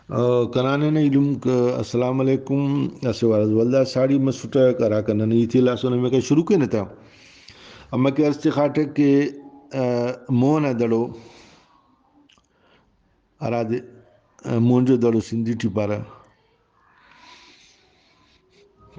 Kanane na ilum assalamu alaikum aswal walda sari masuta kara kanane ithila sona me ka shuru ke neta amma ke arste khate ke mona dalo arade monjo dalo sinditi para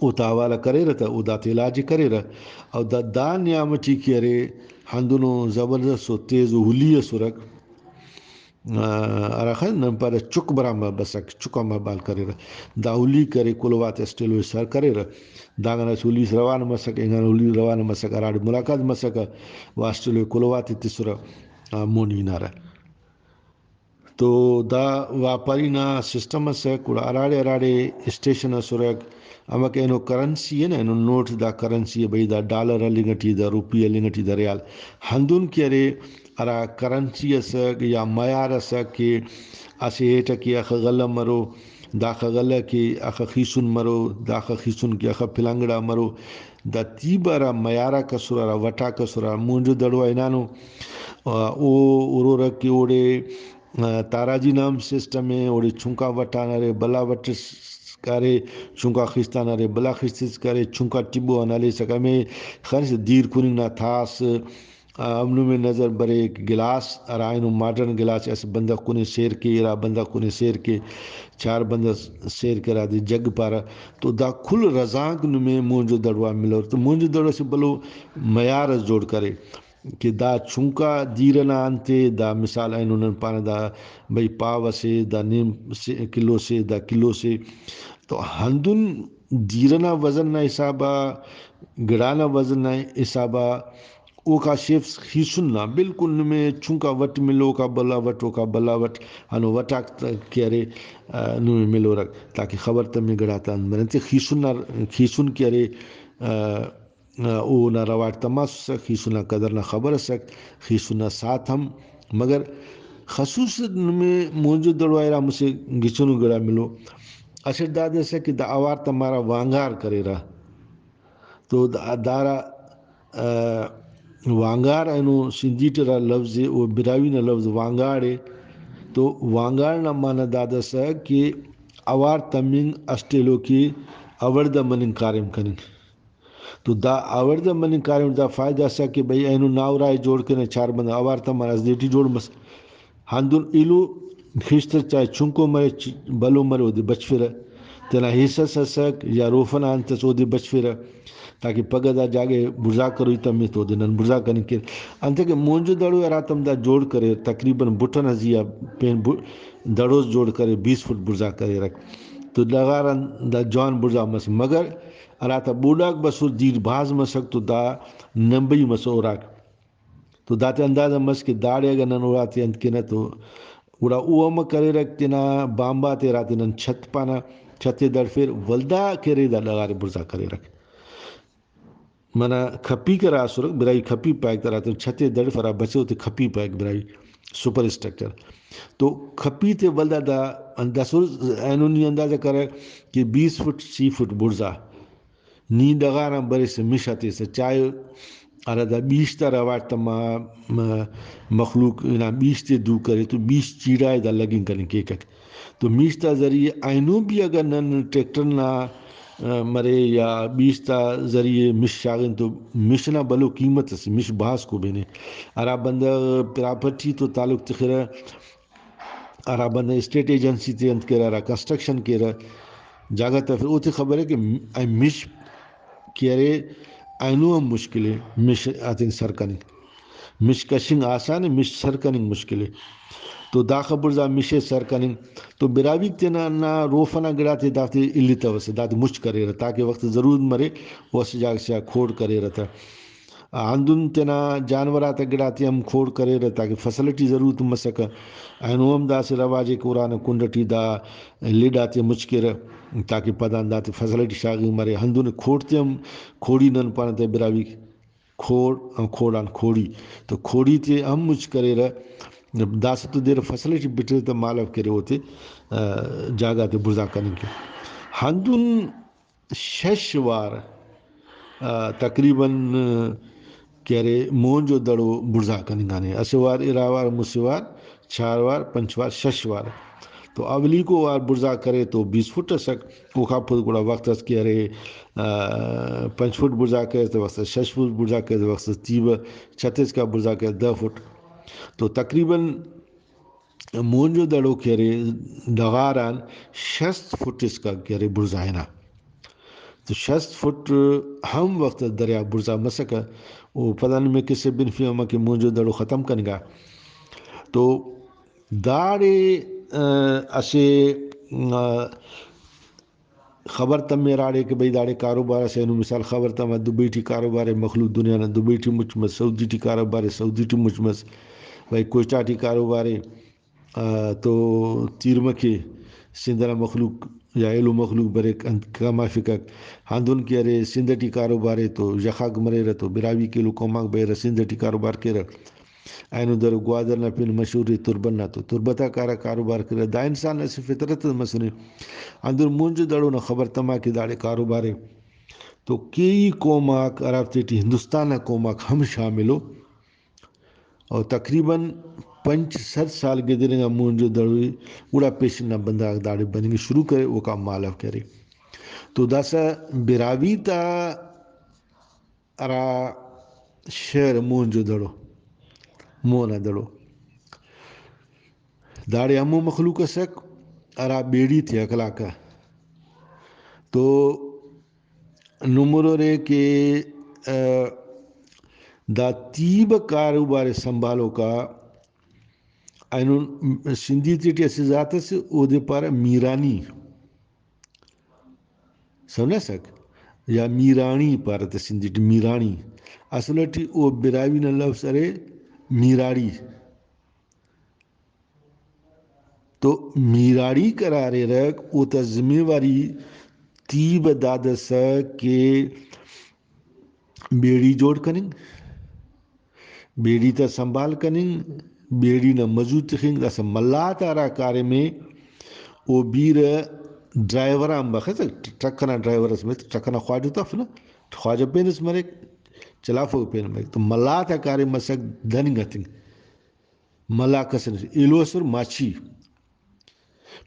او تاوالا کرے رہتا او دات علاج کرے رہا او دا نیامتی کیرے ہندونو زبردست و تیز و حلی سرک arakhal nan para chuk brama basak chukama bal karera da uli kare kulwat estelo sar karera dangana suli rawan masak engana uli rawan masak arad mulakat masaka wastelo kulwat tisura moni nara تو دا واپرینا system سے کڑا اراڑے اراڑے station سرک اما کہ انو currency ہے نا انو نوٹ دا کرنسی ہے بھئی دا ڈالر لنگٹی دا روپیہ لنگٹی دا ریال ہندون کیرے ارا کرنسی اسک یا معیار اسک کہ اسے ایٹا کی اخ غلہ مرو دا اخ غلہ کی اخ خیسون مرو دا اخ خیسون کی اخ پلنگڑا مرو دا تیبارا معیارا کسورا وٹا کسورا مونجو دڑو اینانو او ارورا کی اوڑے تاراجی نام سسٹم ہے اوڑے چونکا وٹانا رے بلا وٹ کرے چونکا خستانا رے بلا خستس کرے چونکا ٹبو انالے سکا میں خرچ دیر کننگ نا تھاس امنو میں نظر برے گلاس ارائنو ماڈرن گلاس ایسے بندہ کنے سیر کے را بندہ کنے سیر کے چار بندہ سیر کرا دی جگ پارا تو دا کھل رزانگ میں مونجو دڑوا ملو تو مونجو دڑوا سے بلو معیار جوڑ کرے کہ دا چونکا دیرنا انتے دا مثال اینو پانا دا بھئی پاو سے دا نیم کلو سے دا کلو سے تو ہندن دیرنا وزن نا حسابا گڑانا وزن نا حسابا او کا شیف خیسن نا بالکل نمیں چونکا وٹ ملو کا بلا وٹ او کا بلا وٹ انو وٹاک کیرے نمیں ملو رکھ تاکہ خبر تمہیں گڑاتا اندرنتے خیسن کیرے او نہ رواٹ تماس سک خیسونا قدر نہ خبر سک خیسونا ساتھ ہم مگر خصوص میں مونجو دڑوائرہ مجھے گچنو گڑا ملو اشر دادے سے کہ دا آوار تمہارا وانگار کرے رہا تو دارا وانگار اینو سندیٹرا لفظ او براوی نا لفظ وانگار ہے تو وانگار نا مانا دادا سا کہ آوار تمین اسٹیلو کی اورد منن کارم کنن تو دا آورد منن کارم دا فائدہ سا کہ بھئی اینو ناورائے جوڑ کے چار بندہ آوار تمہارا از دیٹی جوڑ مس ہندن ایلو خیشتر چاہے چونکو مرے بلو مرے او دی بچ فرہ تینا حصہ سسک یا روفنا انتس او دی بچ فرہ تاکہ پگہ دا جاگے برزا کروی تمی تو دنن برزا کرنے کے انتے کہ مونجو دڑو اراتم دا جوڑ کرے تقریباً بٹن ازیا پین دڑوز جوڑ کرے 20 فٹ برزا کرے رکھ تو لگارن دا جوان برزا مس مگر اراتا بوڈاک بسو دیر باز مسک تو دا نمبئی مسو راک تو داتے اندازہ مس کے داڑے اگر نن اڑاتے انت کے نا تو اڑا اوام کرے رکھتے نا بامبا تے راتے نن چھت پانا چھتے در پھر ولدہ کرے دا لگارے برزا کرے رکھ منا کھپی کرا سرک برائی کھپی پیک کراتے چھتے در فرا بچے ہوتے کھپی پیک برائی سپر اسٹرکچر تو کھپی تے ولدہ دا اندازہ اینو نی اندازہ کرے کہ 20 فٹ 30 فٹ برزا نی دغارا برے سے مشاتے سے چاہے ارہ دا 20 تا رواٹ تا مخلوق نا 20 تے دو کرے تو 20 چیڑائے دا لگیں کرنے کے تو 20 تا ذریعے اینو بھی اگر نن ٹریکٹر نا مرے یا 20 تا ذریعے مش شاگن تو مش نا بلو قیمت سے مش باس کو بینے ارہ بندہ پراپرٹی تو تعلق تخیرہ ارہ بندہ اسٹیٹ ایجنسی تے انت کرا رہا کنسٹرکشن کے رہا جاگہ تا پھر اوتے خبر ہے کہ مش کیرے اینو ہم مشکل ہے مش آتنگ سرکننگ مش کشنگ آسان ہے مش سرکننگ مشکل ہے تو دا خبر دا مشے سرکننگ تو براوی تینا نا روفنا گڑاتے داتے اللیتا وسے داتے مچ کرے رہا تاکہ وقت ضرور مرے واسے جاگ سے کھوڑ کرے رہتا آندن تینا جانوراتا گڑاتے ہم کھوڑ کرے رہا تاکہ فیسلٹی ضرورت مسکا اینو ہم دا سے رواجے قرآن کنڈٹی دا لڈ آتے مچ کے رہا تاکہ پدان داتے فیسلٹی شاگی مرے ہندون کھوڑتے ہم کھوڑی نن پانتے براوی کھوڑان کھوڑی تو کھوڑی تے ہم مچ کرے رہا داس تو دیر فیسلٹی بٹھے تو مالف کرے ہوتے جاگہ تے برزا کرنے کے ہندون 6 وار تقریباً کہرے مونجو دڑو برزا کرنے گانے اسوار اراوار مسوار 4 وار 5 وار 6 وار تو اولی کو وار برزا کرے تو 20 فٹ سک وہ خاپت گوڑا وقت اس کے رہے 5 فٹ برزا کرے تو وقت 6 فٹ برزا کرے تو وقت 36 کا برزا کرے 10 فٹ تو تقریباً مونجو دڑو کہرے دغاران 60 فٹ اس کا کہرے برزائنا تو 60 فٹ ہم وقت دریا برزا مسکا وہ پتہ نہیں میں کس سے بن فیما کہ مونجو دڑو ختم کن گا تو داڑے اسے خبر تم میں راڑے کہ بھئی داڑے کاروبار سے مثال خبر تم دبئی ٹی کاروبار مخلوق دنیا نہ دبئی ٹی مچمس سعودی ٹی کاروبار سعودی ٹی مچمس بھائی کوئٹہ ٹی کاروبار تو تیرمکھی سندرا مخلوق یا ایلو مخلوق برے کما فکک ہاندون کی ارے سندھٹی کاروبار تو یخاک مرے رہ تو براوی کے لو کوماک بے رہ سندھٹی کاروبار کے رہ اینو در گوادر نہ پھر مشہوری تربن نہ تو تربتا کارا کاروبار کے رہ دا انسان ایسی فطرت مسئلے اندر مونج دڑو نہ خبر تما کی داڑے کاروبارے تو کئی کوماک عرب تی ہندوستان کوماک ہم شاملو اور تقریباً 500 سال کے دن مونجو دڑوی اڑا پیش نہ بندہ داڑے بنیں گے شروع کرے وہ کام مالف کرے تو داسا براوی تا ارا شہر مونجو دڑو مونا دڑو داڑے ہمو مخلوق سک ارا بیڑی تھی اخلاقہ تو نمرو رے کہ دا تیب کاروبار سنبھالو کا اینو سندھی تیٹی ایسی ذات سے او دے پارا میرانی سمجھا سک یا میرانی پارا تے سندھی ٹی میرانی اصلٹی او براوی نہ لفظ ارے میراڑی تو میراڑی کرارے رکھ او تا ذمہ واری تیب داد سا کہ بیڑی جوڑ کننگ بیڑی تا سنبھال کننگ بیڑی نہ مزو تخنگ داسا ملا تارا کارے میں او بیر ڈرائیور ہم بخت ٹرکنا ڈرائیور اس میں ٹرکنا خواجہ تف نا خواجہ پین اس مرے چلافو پین مرے تو ملا تا کارے مسک دھنگ ہتنگ ملا کسن ایلو اثر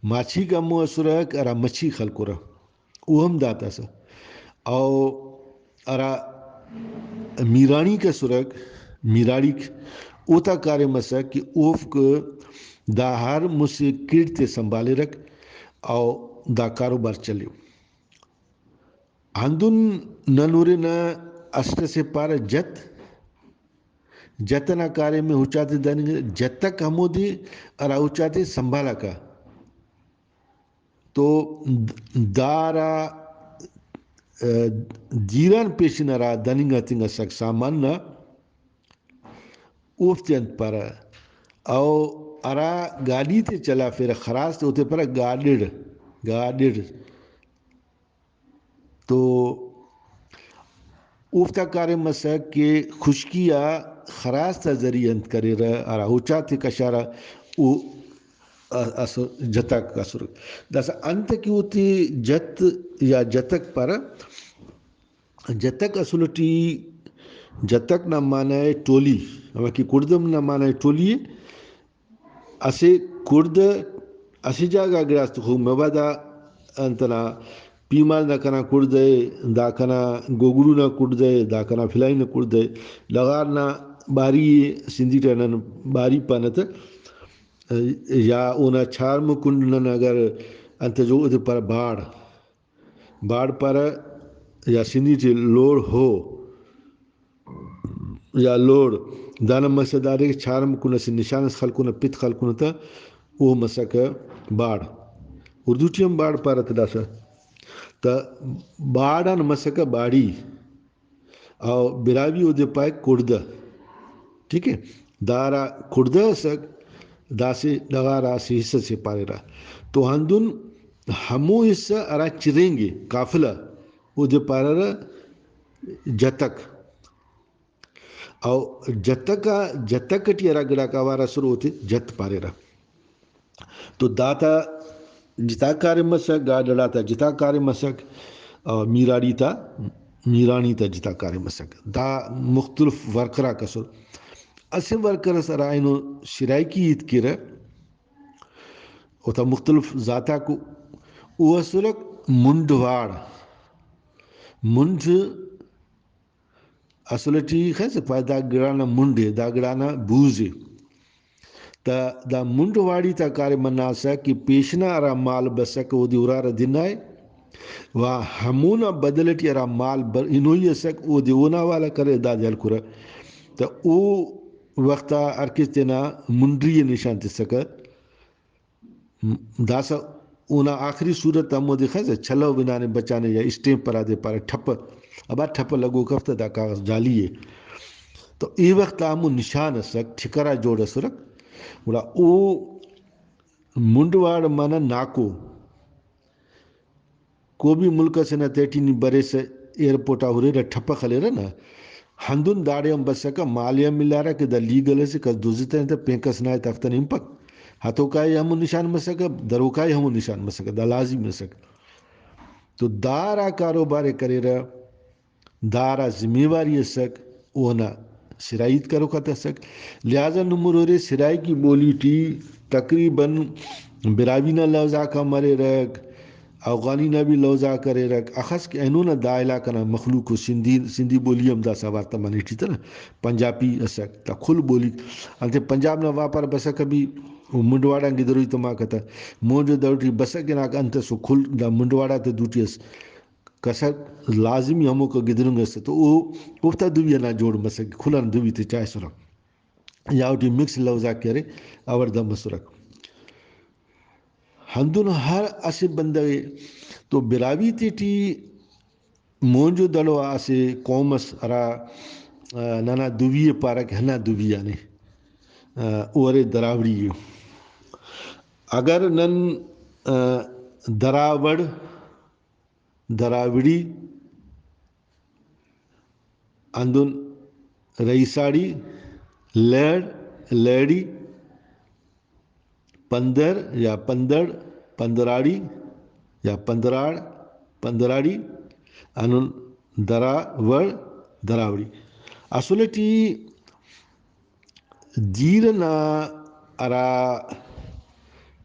ماچھی کا مو اثر ارا مچھی خلقو رہا او ہم داتا سا او ارا میرانی کا سرک میراڑی اوتا کارے مسا کہ اوف کو دا ہر مسے کیڑتے سنبھالے رکھ او دا کاروبار چلے ہندن ننورے نہ اشت سے پارا جتنا کارے میں اچاتے دنگ جتک ہمو دی ارا اچاتے سنبھالا کا تو دارا جیران پیشن را دنگا تنگا سک سامان نا اوفتے انت پارا او ارا گاڑی تے چلا پھر خراس تے ہوتے پارا گاڑڑ تو اوفتا کارے مسک کہ خشکیا خراس تا ذریعہ انت کرے رہا ارا اچاتے کشارا او جتک کسر داسا انت کی ہوتی جت یا جتک پارا جتک اصولٹی جتک نہ مانا ہے ٹولی ہمیں کی کردم نہ مانا ہے ٹولی اسے کرد اسی جاگا گراست خوب مبادا انتنا پیمال نہ کنا کرد دا کنا گوگرو نہ کرد دا کنا فلائی نہ کرد لغار نہ باری سندھی ٹرنن باری پانت یا اونا چھارم کنڈن اگر انت جو ادھر پر باڑ پر یا سندھی ٹی لوڑ ہو یا لوڑ دانا مسدارے کے چھارم کنہ سے نشان خلقونا پت خلقونا تا او مسک باڑ اردو ٹی ہم باڑ پارا تا داسا تا باڑان مسک باڑی او براوی او دے پائے کردہ ٹھیک ہے دارا کردہ سک داسے لغارا سے حصہ سے پارے رہا تو ہندن ہمو حصہ ارا چریں گے قافلہ او دے پارا رہا جتک او جتک ٹی ارا گڑا کاوارا سر ہوتے جت پارے رہا تو داتا جتا کارے مسک گاڑڑا تا جتا کارے مسک میرانی تا جتا کارے مسک دا مختلف ورکرہ کسر اسے ورکر سر آئینو شرائکی عید کی رہ او تا مختلف ذاتا کو او اصلک منڈوار منڈ اصلٹی خیس پای دا گرانا منڈے دا گرانا بوزے تا دا منڈواری تا کارے مناسا کہ پیشنا ارا مال بسک او دی ارارا دن آئے و همونا بدلتی ارا مال بر اینوی سک او دیونا والا کرے دا جل کرا تا او وقتا ارکستنا منڈری نشان تسکا داسا اونا آخری صورت ہمو دیکھا سے چھلو بنانے بچانے یا اسٹیم پر آدھے پارے ٹھپ ابا ٹھپ لگو کفتا دا کاغذ جالی ہے تو ای وقت ہمو نشان سک ٹھکرا جوڑ سرک بولا او منڈوار مانا ناکو کو بھی ملک سے نہ تیٹی نی برے سے ایئرپورٹ آورے رہ ٹھپ خلے رہ نا ہندون داڑے ہم بس کا مالیہ ملا رہا کہ دا لیگل ہے سے کس دوزیتا ہے تا پینکس نائے تافتن امپک ہاتھوں کائی ہمو نشان مسکا درو کائی ہمو نشان مسکا دا لازم مسکا تو دارا کاروبار کرے رہا دارا ذمہ سک اونا سرائیت کرو کتا سک لہذا نمورے سرائی کی بولی ٹی تقریباً براوینا لوزا کا مرے رک افغانی نہ بھی لوزا کرے رک اخص کہ اینو نہ دا علاقہ نہ مخلوق سندھی بولی ہم دا سوار تمانی ٹی تا پنجابی اسک تا کھل بولی انتے پنجاب نہ واپر بسا کبھی منڈواڑا گی دروی تما کتا مونجو دروٹی بسا کے ناک انت سو کھل دا منڈواڑا تے دوٹی اس کسا لازمی ہمو کو گدرنگ اس تو او افتا دوی نہ جوڑ مسک کھلن دوی تے چائے سرک یا اوٹی مکس لوزا کرے اور دم سرک ہندون ہر اسے بندے تو براوی تیٹی مونجو دلو آسے قومس ارا نانا دوی پارک ہنا دوی آنے اورے دراوڑی اگر نن دراوڑی اندون رئیساڑی لیڑی پندر یا پندڑ پندراڑی یا پندراڑی انون دراوڑی اصولتی دیرنا ارا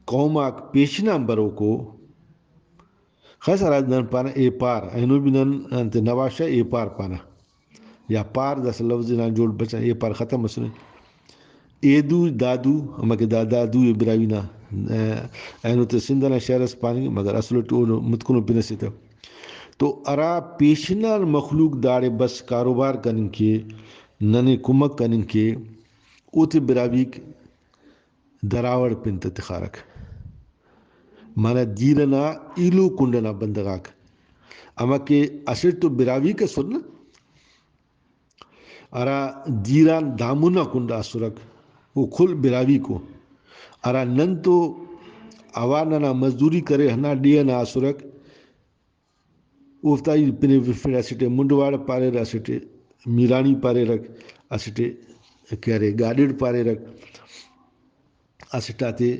قوماک پیشنا برو کو خاص اراد نن پانا اے پار اینو بھی نن انت نواشا اے پار پانا یا پار دس لفظ نا جوڑ بچا اے پار ختم مسئلہ ایدو دادو مگر دادو ابراوینا اینو تے سندنا شہرس پانی مگر اصل تو متکنو پنسی تا تو ارا پیشنا مخلوق داڑے بس کاروبار کرن کے ننے کمک کرن کے اوتے براویک دراوڑ پنت تخارک مانا دیرنا ایلو کنڈنا بندگاک اما کہ اصل تو براوی کا سننا ارا دیران دامونا کنڈا سرک وہ کھل براوی کو ارا نن تو اواننا مزدوری کرے ہنا ڈینا سرک اوفتائی پنے وفر اسٹے منڈوار پارے رہ اسٹے میرانی پارے رکھ اسٹے کہہ رہے گاڑیڑ پارے رکھ اسٹاتے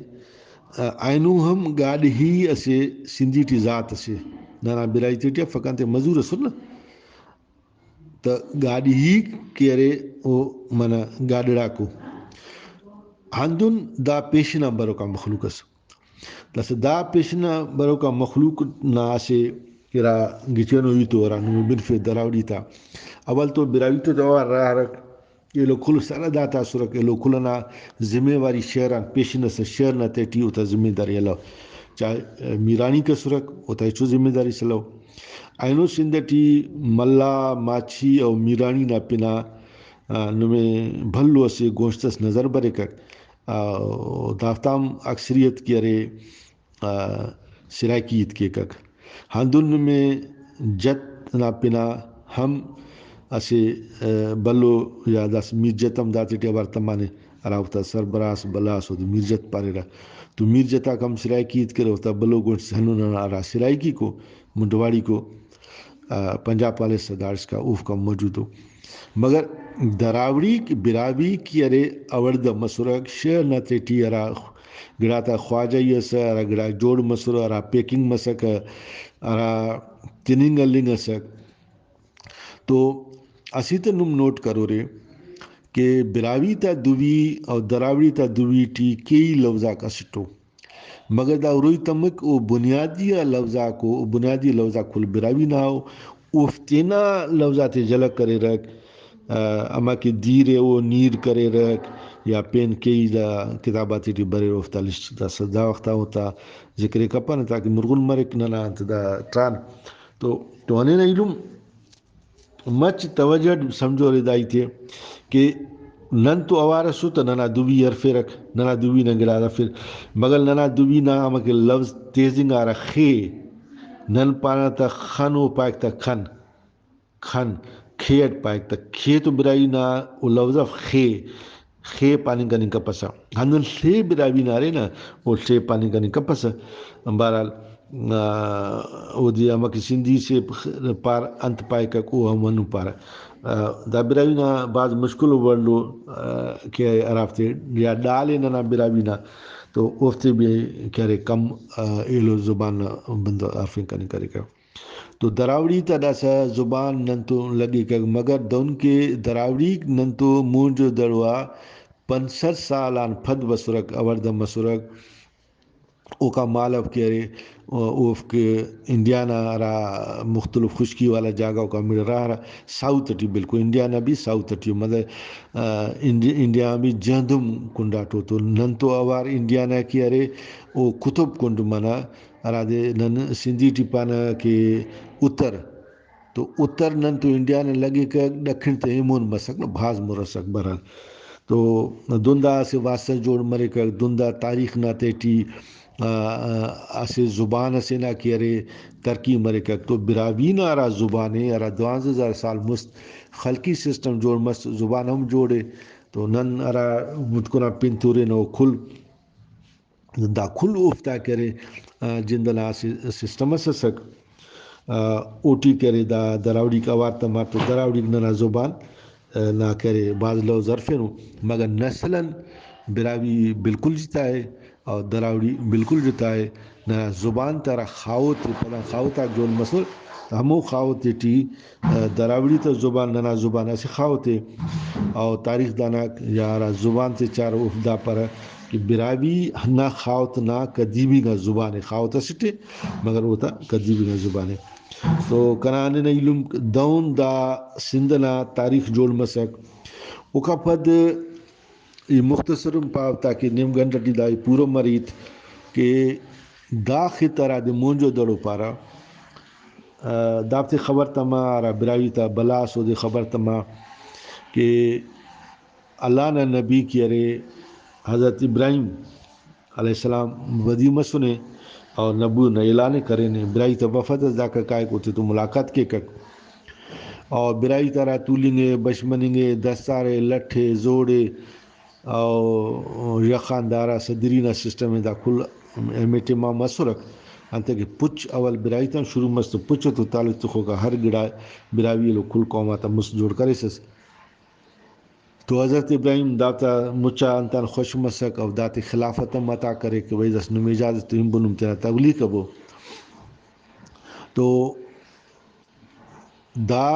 اینو ہم گاڑی ہی اسے سندھی ٹی ذات اسے نانا برائی تیٹیا فکانتے مزور سننا تا گاڑی ہی کہہ رہے او منا گاڑیڑا کو ہندون دا پیشنا برو کا مخلوق اس لس دا پیشنا برو کا مخلوق نا اسے کرا گچنو ہوئی تو رانو بنفی دراوڑی تا اول تو براوی تو دوار راہ رکھ یہ لوگ کھل سارا داتا سرک یہ لوگ کھلنا ذمہ واری شہران پیشنا سے شہر نہ تیٹی ہوتا ذمہ داری اللہ چاہے میرانی کا سرک ہوتا ہے چو ذمہ داری سلو اینو سندٹی ملا ماچھی او میرانی نا پنا نمیں بھلو اسے گوشتس نظر برے کر دافتام اکثریت کی ارے سرائکیت کے کک ہندن میں جت نا پنا ہم اسے بلو یا داس میرجتم داتی ٹی ورتمانے اراوتا سربراس بلاس ہوتا میرجت پارے رہا تو میرجتا کم سرائکیت کرے ہوتا بلو گونٹ سنونا ارا سرائکی کو منڈواڑی کو پنجاب والے صدارس کا اوف کا موجود ہو مگر دراوڑی کی براوی کی ارے اورد مسورک شہر نہ تیٹی ارا گڑاتا خواجہ یہ سا ارا گڑا جوڑ مسور ارا پیکنگ مسک ارا تننگ لنگ سک تو اسی تو نم نوٹ کرو رے کہ براوی تا دوی اور دراوڑی تا دوی ٹی کئی لفظا کا سٹو مگر دا روی تمک او بنیادی لفظا کھل براوی نہ ہو افتینا لفظات جلک کرے رکھ اما کہ دیرے وہ نیر کرے رکھ یا پین کئی دا کتاباتی ٹی برے رفتا لشت دا صدا وقتا ہوتا ذکر کپن تاکہ مرغن مرک ننا دا ٹران تو انہیں علم مچ توجہ سمجھو ردائی تھے کہ نن تو اوارا سو تو ننا دوبی یرفے رکھ ننا دوبی نگڑا دا پھر مگر ننا دوبی نا اما کہ لفظ تیزنگ آرہ خے نن پانا تا خن و پاک تا کھن کھیٹ پاک تا کھے تو برائی نا او لفظ خے پانی کا نکا پسا ہندن لے برائی نا رہے نا او لے پانی کا نکا پسا بہرحال او دی اما کی سندھی سے پار انت پائے کا کو ہم پارا دا برائی نا بعض مشکل ورلو کہ عرافتے یا ڈالے نا برائی نا تو افتے بھی کہہ رہے کم ایلو زبان بندہ عرفیں کا نکارے کا تو دراوڑی تا داسا زبان ننتو لگی کہ مگر دون کے دراوڑی ننتو مونجو دروا 65 سالان پھد بسرک اورد مسرک او کا مالب کہہ رہے اوف کے انڈیانا را مختلف خشکی والا جاگہ کا مل رہا ساؤتھ ٹی بالکل انڈیانا بھی ساؤتھ ٹی مطلب انڈیا بھی جہدم کنڈاٹو تو نن تو اوار انڈیانا کی ارے او کتب کنڈ منا ارا دے نن سندھی ٹی پانا کہ اتر تو اتر نن تو انڈیانا لگے کہ دکھن تے ایمون مسک بھاز مرسک بران تو دندا سے واسطہ جوڑ مرے کہ دندا تاریخ نہ تیٹی اسے زبان سے نہ کہ ارے ترکی مرے کہ تو براوین آرا زبانے ارا 12,000 سال مست خلقی سسٹم جوڑ مست زبان ہم جوڑے تو نن ارا متکنا پنتورے نو کھل دا کھل افتا کرے جندنا سسٹم سسک اوٹی کرے دا دراوڑی کا وارتا مار تو دراوڑی ننا زبان نہ کرے بعض لو ظرفیں مگر نسلاً براوی بالکل جتا ہے اور دراوڑی بالکل جتا ہے نہ زبان تارا خاوت پدا خاوتا جون مسل ہمو خاوت ٹی دراوڑی تا زبان ننا زبان ایسے خاوت اور تاریخ دانا یا زبان تے چار افدا پر کہ براوی نہ خاوت نہ قدیمی کا زبان ہے خاوت سٹے مگر وہ تا قدیمی کا زبان ہے تو کنانے نا علم دون دا سندنا تاریخ جوڑ مسک اوکا پد یہ مختصرم پاو تاکہ نیم گھنٹہ ٹی دائی پورا مریت کہ دا خطرہ دے مونجو دڑو پارا دابتے خبر تما آرہ براوی تا بلاسو دے خبر تما کہ اللہ نا نبی کی ارے حضرت ابراہیم علیہ السلام ودی مسنے اور نبو نا اعلان کرے نے برائی تا وفد دا کا کائے کو تو ملاقات کے کک اور برائی تارا تولنگے بشمننگے دستارے لٹھے زوڑے اور یخان دارا صدرینا سسٹم دا کل امیٹے ماں مسورک انتا کہ پچ اول برائی تا شروع مست پچ تو تعلق تخو کا ہر گڑا براوی لو کل قوماتا مست جوڑ کرے سس تو حضرت ابراہیم داتا مچا انتان خوش مسک او داتی خلافت متا کرے کہ وہی دس نمی اجازت تو ہم بنم تینا تبلیغ کبو تو دا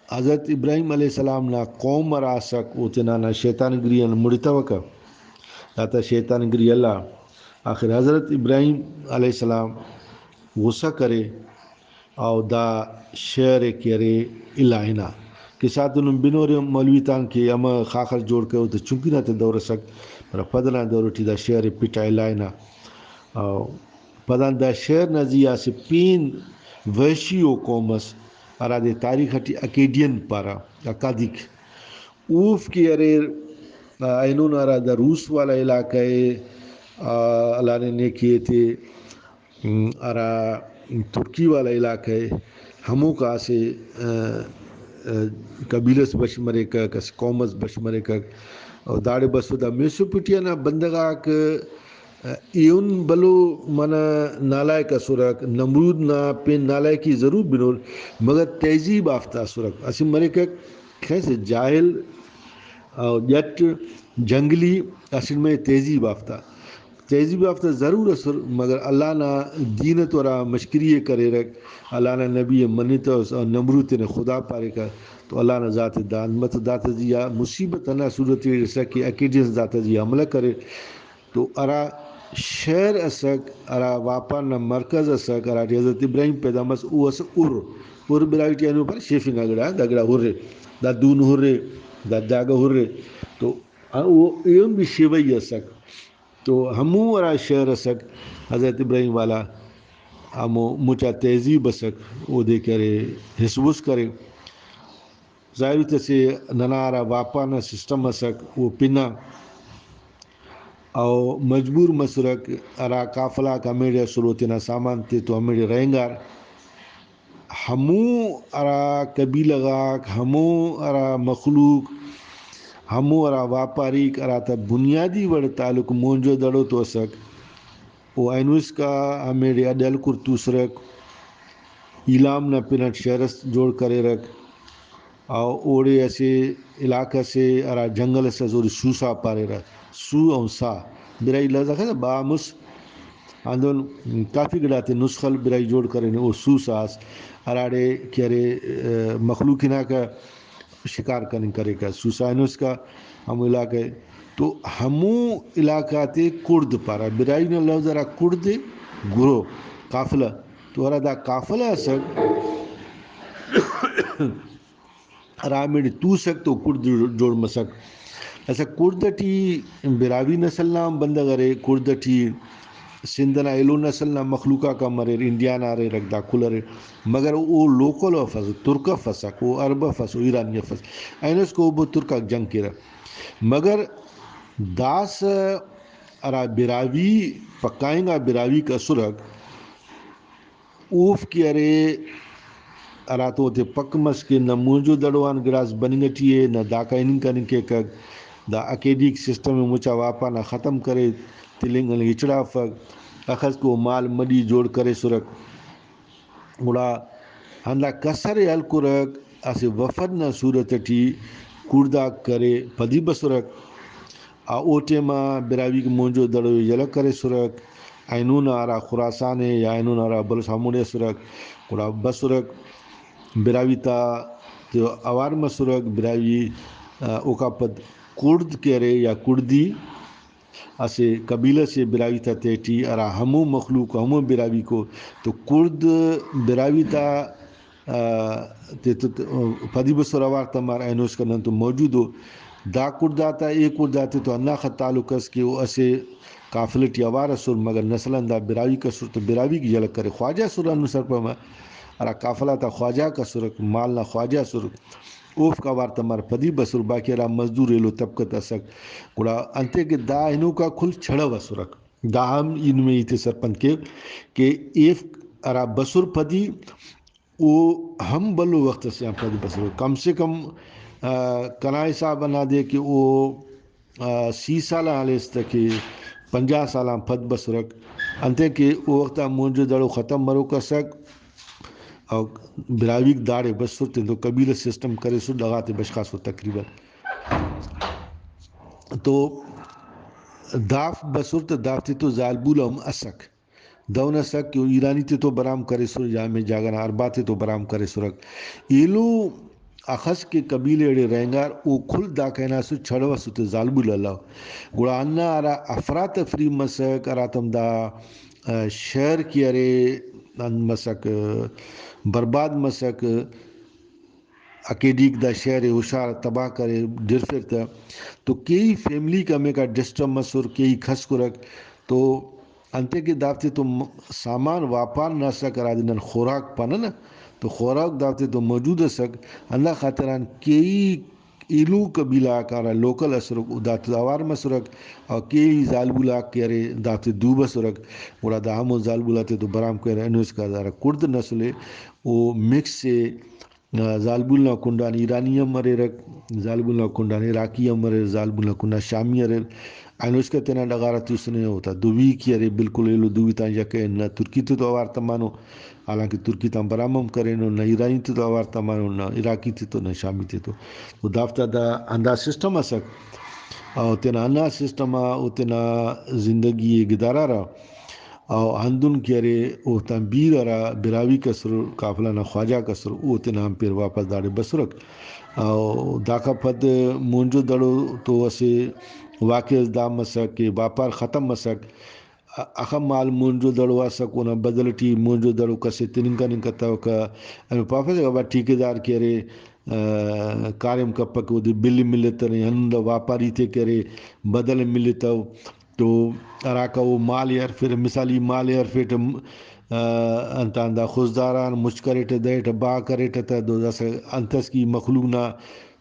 حضرت ابراہیم علیہ السلام نا قوم راسک او تنانا شیطان گریان مڑتا وکا داتا شیطان گری اللہ آخر حضرت ابراہیم علیہ السلام غصہ کرے او دا شعر کرے الہینا کہ ساتھ انہوں بنور مولوی تان کے اما خاخر جوڑ کے تو چونکی نہ تے دور سک پر پدنا دور ٹی دا شعر پٹا الہینا پدان دا شعر نزیا سے پین وحشیو قومس ارا دے تاریخ ٹی اکیڈین پارا اکادک اوف کی ارے اینون ارا دا روس والا علاقہ اللہ نے نیکیے تھے ارا ترکی والا علاقہ ہے ہموں کا سے قبیلس بشمرے کا کس قومس بشمرے کا اور داڑے بس دا میسوپٹیا نا بندگا کہ ایون بلو منا نالائے کا سرک نمرود نا پین نالائے کی ضرور بنور مگر تہذیب آفتہ سرک اسی مرے کا کیسے جاہل اور جٹ جنگلی اصل میں تہذیب آفتہ ضرور اثر مگر اللہ نا دین تو را مشکریے کرے رکھ اللہ نا نبی منیت اور نمرود نے خدا پارے کا تو اللہ نا ذات دان مت دات دیا مصیبت نا صورت ایسا کہ اکیڈینس ذات دیا عملہ کرے تو ارا شہر اسک ارا واپا نا مرکز اسک ارا حضرت ابراہیم پیدا مس او اس ار براویٹی انو پر شیفنگ اگڑا دگڑا ہو رہے دا دون ہرے دا داگا ہرے تو وہ ایم بھی شیوئی اسک تو ہمو ورا شعر اسک حضرت ابراہیم والا ہمو مچا تہذیب اسک وہ دے کرے حسبس کرے ظاہر تسے ننارا واپانا سسٹم اسک وہ پنا او مجبور مسرک ارا قافلہ کا میڈیا سروتنا سامان تے تو ہمیڈے رہنگار ہمو ارا قبیلغاک ہمو ارا مخلوق ہمو ارا واپاریک ارا تا بنیادی وڑ تعلق مونجو دڑو تو اسک وہ اینوس کا ہمیڈے اڈل کرتوسرک ایلام نہ پنٹ شہرس جوڑ کرے رکھ او اوڑے ایسے علاقہ سے ارا جنگل سے زور سوسا پارے رہا سو او سا برائی لازا ہے بامس آندون کافی گڑاتے نسخل برائی جوڑ کرے وہ سو ساس اراڑے کیرے مخلوقینا کا شکار کرے کا سوسائنوس کا ہم علاقہ تو ہمو علاقہ تے کرد پارا برائی نے لفظ ارا کرد گرو قافلہ تو ارا دا قافلہ سک رامیڈ تو سک تو کرد جوڑ مسک ایسا کرد ٹی براوی نسل نام بندہ کرے کرد ٹی سندھنا ایلو نسل نہ مخلوقہ کا مرے انڈیانا رے رکھ دا کھلرے مگر وہ لوکل فس ترکا فسک وہ عرب فس وہ ایرانی فس اینس کو وہ ترکا جنگ کرا مگر داس ارا براوی پکائیں گا براوی کا سرک اوف کی ارے ارا تو تے پک مس کے نہ مونجو دڑوان گراس بنگٹیے نہ داکا ان کا نکے کا دا اکیڈیک سسٹم میں مچا واپا نہ ختم کرے تلنگ ہچڑا فک اخذ کو مال مڈی جوڑ کرے سرک گڑا ہندا کسر ال کرک اسے وفد نہ صورت ٹی کڑدا کرے پدی بسرک او ٹیما براوی کے مونجو دڑو یل کرے سرک اینون آرا خراسانے یا اینون آرا بلس ہموڑے سرک گڑا بسرک براوی تا تو اوار مسرک براوی اوکا پد کرد کرے یا کردی اسے قبیلہ سے براوی تا تیٹی ارا ہمو مخلوق ہمو براوی کو تو کرد براوی تا پدی بسر اوار تمار اینوس کا نن تو موجود ہو دا کرداتا ایک کرداتے تو انا خط تعلق اس کہ وہ اسے قافلٹی اوار سر مگر نسلن دا براوی کا سر تو براوی کی جلک کرے خواجہ سر انسر پر میں ارا قافلہ تا خواجہ کا سرک مال نہ خواجہ سرک اوف کا وار تمار پدی بسر باقی ارا مزدور ایلو طبقت اسک گڑا انتے کہ دا انو کا کھل چھڑا وسرک دا ہم ان میں ایتے سرپن کے کہ ایف ارا بسر پدی او ہم بلو وقت سے پدی بسر کم سے کم کنائے صاحب بنا دے کہ او 30 سالہ آلیس تک 50 سالہ پد بسرک انتے کہ او وقتا مونجو دڑو ختم مرو کا سک اور براویک داڑے بس سرتے تو قبیلہ سسٹم کرے سر لگاتے بشخاص ہو تقریبا تو داف بسرت دافتی تو زالبول ہم اسک دون اسک کہ ایرانی تے تو برام کرے سر جامع جاگنا ارباتے تو برام کرے سرک ایلو اخذ کے قبیلے اڑے رہنگار او کھل دا کہنا سو چھڑوا سو تے زالبول اللہ گڑا انا ارا افراد تفری مسک ارا تم دا شہر کی ارے مسک برباد مسک اکیڈیک دا شہر ہوشار تباہ کرے ڈر فرتا تو کئی فیملی کا میں کا ڈسٹرب مسور کئی کھس کرک تو انتے کے دافتے تو سامان واپان نہ سک را دینن خوراک پانا تو خوراک دافتے تو موجود سک اللہ خاطران کئی ایلو قبیلہ کارا لوکل اسرک دات اوار مسرک اور کئی زالبولا کرے دافتے دو بسرک گوڑا دا ہمو زالبولاتے تو برام کرے انوس کا دارا کرد نسلے وہ مکس سے زالبولنا کنڈان ایرانی مرے رک زالبولنا کنڈان عراقی مرے زالبولنا کنڈان شامی ارے اینوس کا تینا ڈگارا توس نہیں ہوتا دوی کی ارے بالکل ایلو دوی تا یکے نہ ترکی تو آوار تمانو حالانکہ ترکی تا برامم کرے نہ ایرانی تو آوار تمانو نہ عراقی تو نہ شامی تو دافتا دا اندہ سسٹم اسک اور تینا انا سسٹم او تینا زندگی گدارا رہا اور ہندن کی ارے او تنبیر ارا براوی کسر قافلہ نہ خواجہ کسر او تینا ہم پھر واپس داڑے بسرک اور داکا پد مونجو دڑو تو اسے واقع دا مسک کہ باپار ختم مسک اخم مال مونجو دڑو اسک اونا بدلٹی مونجو دڑو کسے تننکا ننکتا کا پاپا جگہ با ٹھیکے دار کی ارے کاریم کپک وہ بل ملت ہند واپاری تھے کرے بدل ملت تو اراکا وہ مال یار پھر مثالی مال یار پھر انتاندا خوزداران مشکریٹ دیٹ با کریٹ تا دو دس انتس کی مخلوق نہ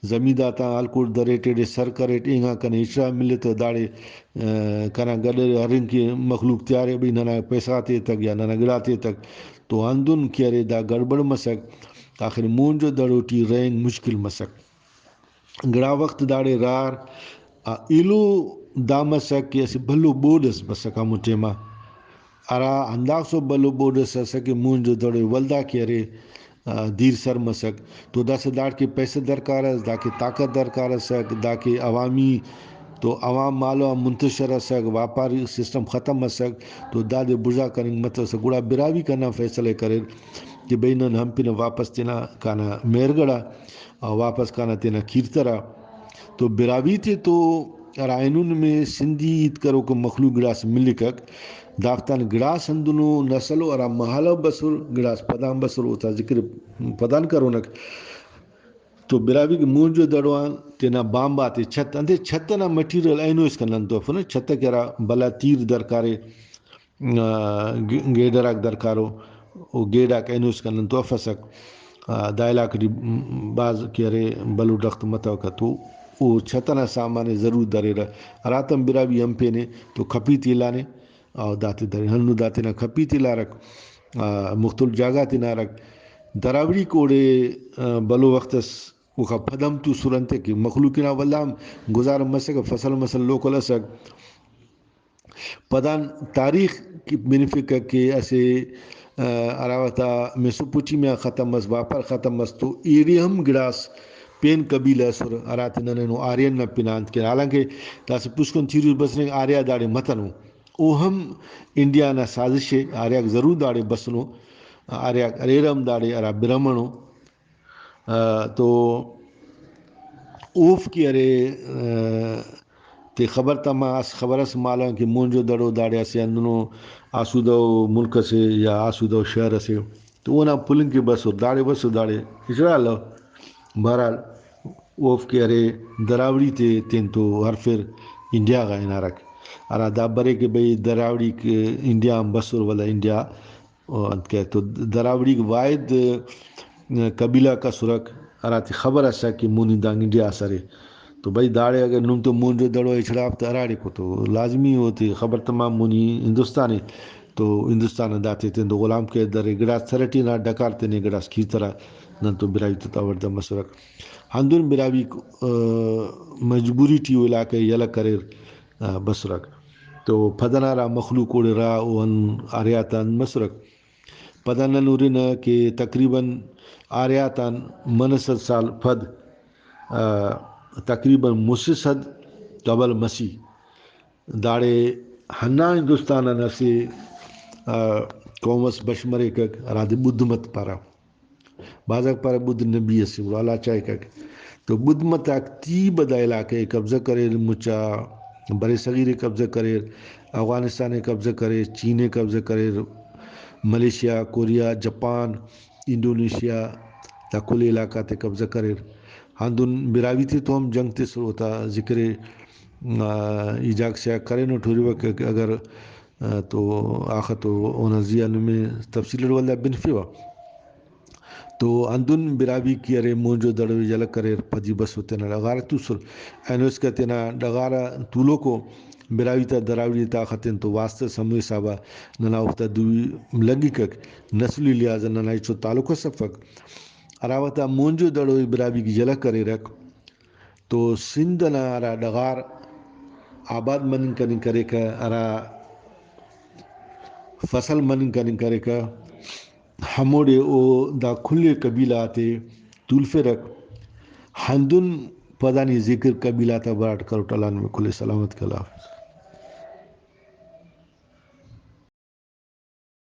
زمیندہ تا الکوٹ دریٹے سر کریٹ اینگا کنے اشرا ملت داڑے کنا گڈر ہرن کی مخلوق تیارے بھی ننا پیسہ تے تک یا ننا گڑاتے تک تو اندن کیرے دا گڑبڑ مسک آخر مونجو دڑوٹی رینگ مشکل مسک گڑا وقت داڑے رار ایلو دا مسک کیسے بھلو بودس مسک ہمو ٹیما ارا انداز سو بلو بودس سکے مونجو دڑے ولدا کیرے دیر سر مسک تو دا سے داڑ کے پیسے درکار ہے دا کے طاقت درکار ہے دا کے عوامی تو عوام مالو منتشر سک واپاری سسٹم ختم مسک تو دادے بجا کریں مطلب سے گڑا براوی کرنا فیصلے کرے کہ بینن ہم پینا واپس تینا کانا میرگڑا واپس کانا تینا کھیرترا تو براوی تھے تو رائنون میں سندھی عید کرو کو مخلوق گڑاس ملکک دافتان گڑاس ہندنو نسلو ارا محالو بسر گڑاس پدان بسر ہوتا ذکر پدان کرونک تو براوی کے مونجو دڑوان تینا بامباتے چھت اندے چھت نا مٹیریل اینو اس کا نندو فنا چھت کرا بلا تیر درکارے گیڈراک درکارو او گیڈاک اینو اس کا نندو فسک دائلاک دی باز کیرے بلو ڈخت متوکا تو او چھتنا سامان ضرور درے رہا راتم براوی ہم پینے تو کھپی تیلانے اور داتے درے ہنو داتے نا کھپی تیلا رکھ مختلف جاگہ تینا رکھ دراوڑی کوڑے بلو وقتس وخا پدم تو سرنتے کی مخلوقنا واللام گزار مسک فصل مسل لوکل اسک پدان تاریخ کی بنفکر کے اسے اراوتا میسو پوچی میں ختم مس واپر ختم مس تو ایری ہم گڑاس پین قبیلہ سر ارات ننو آرین نہ پینانت کے حالانکہ تاسے پوچھکن تیروز بسنے آریا داڑے متنو او ہم انڈیا نا سازش ہے آریا ضرور داڑے بسنو آریا اریرم داڑے ارا برہمنو تو اوف کی ارے تے خبر تما اس خبر اس مالا کہ مونجو دڑو داڑے سے اندنو آسودو ملک سے یا آسودو شہر سے تو وہ نا پلنگ کے بسو داڑے اجرا لو بہرحال اوف کے ارے دراوڑی تے تین تو ہر پھر انڈیا کا انارک ارا دا برے کہ بھئی دراوڑی کے انڈیا بسر والا انڈیا تو دراوڑی کے واحد قبیلہ کا سرک اراتی خبر اسا کہ مونی دانگ انڈیا سرے تو بھائی داڑے اگر نم تو مونجو دڑو اچھڑاپ تو اراڑی کو تو لازمی ہوتی خبر تمام مونی ہندوستانی تو ہندوستان داتے تھے تو غلام کے در گڑاس تھرٹی نہ ڈکارتے نے گڑاس کھی طرح نہ تو براوی تتاور دا مسرک ہندون براوی مجبوری ٹی علاقے یلا کریر بسرک تو پھدنا را مخلوق اوڑے را اون آریاتان مسرک پدنا نورین کہ تقریباً آریاتان منصد سال پھد تقریباً مسصد قبل مسیح داڑے ہنا ہندوستان نفسی قومس بشمرے کک راد بدھ مت پارا بازک پارا بدھ نبی سے والا چائے کک تو بدھ مت تی بدا علاقے قبضہ کرے مچا برے صغیر قبضہ کرے افغانستان قبضہ کرے چین قبضہ کرے ملیشیا کوریا جاپان انڈونیشیا تا کل علاقہ تے قبضہ کرے ہندن براوی تھی تو ہم جنگ تے سر ہوتا ذکر ایجاگ سے کرے نو ٹھوری وقت اگر تو آخر تو اونزیان میں تفصیل والا بنفیوا تو اندن براوی کی ارے مونجو دڑوی جل کرے پدی بس ہوتے نا ڈغارہ تو سر اینوس کہتے نا ڈغارہ طولو کو براوی تا دراوی تا خطین تو واسطہ سموی صاحبہ ننا افتا دوی لگی کک نسلی لحاظ ننا ایچو تعلق سفک اراوتا مونجو دڑوی براوی کی جل کرے رک تو سندھ نا ارا ڈغار آباد منن کنن کرے کا ارا فصل منن کنن کرے کا ہموڑے او دا کھلے قبیلہ آتے تولفے رکھ ہندن پدانی ذکر قبیلہ تا براٹ کرو ٹالان میں کھلے سلامت کلا.